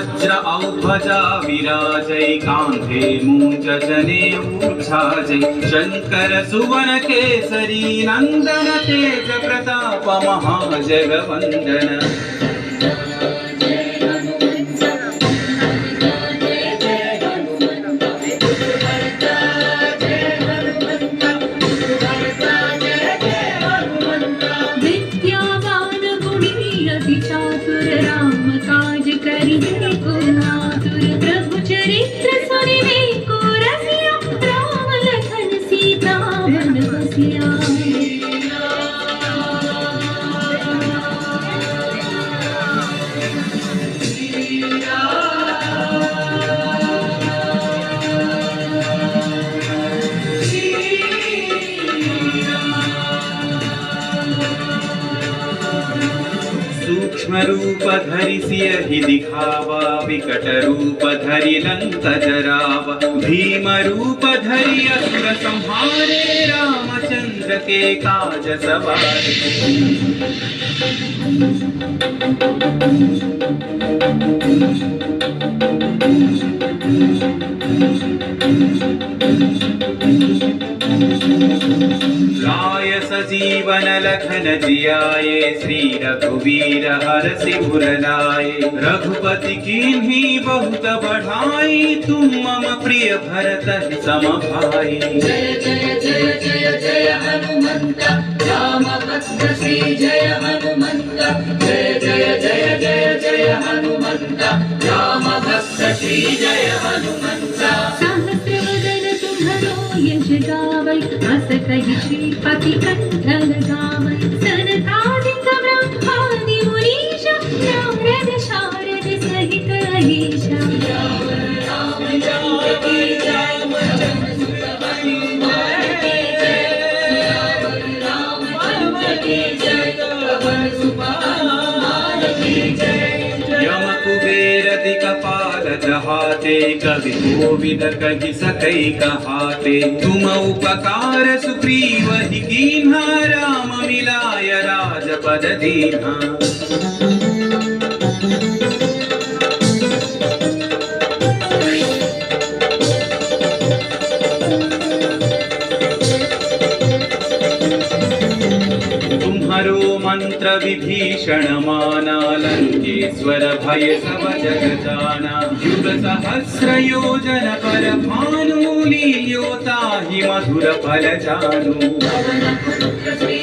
वज्र औध्वजा विराजै कान्धे मूञ्जने ऊर्ध्वजै शङ्कर सुवन केसरी नन्दन तेज प्रताप महाजगवन्दन सूक्ष्म रूप धरि सियहि दिखावा विकट रूप धरि लंक जरावा भीम रूप धरि असुर संहारे रामचंद्र के काज सवारे लाय सजीवन लखन जियाए श्री रघुवीर हरषि उर लाए रघुपति कीन्ही बहुत बढ़ाई तुम मम प्रिय भरत सम भाई। जय जय जय जय जय हनुमंत राम भक्त श्री जय हनुमंत जय जय जय जय जय हनुमंत राम भक्त श्री जय हनुमंत। यश गावै अस कहि श्रीपति कंठ लगावै सनकादिक ब्रह्मादि मुनीश नारद शारद सहित अहीश। जानकी रामचंद्र सुत हनुमान की जय रामचंद्र की जय पवन सुत हनुमान की जय। यम कुबेर दिक्पाल जहाते कवि कोविद कहि सकै कहाते तुम उपकार सुग्रीव ही कीन्हा राम मिलाय राजपद दीन्हा। तुम्हारो मंत्र विभीषण माना लंकेश्वर भय सब जग जाना युग सहस्र योजन पर भानु लील्योता ही मधुर फल जानू। पवन पुत्र श्री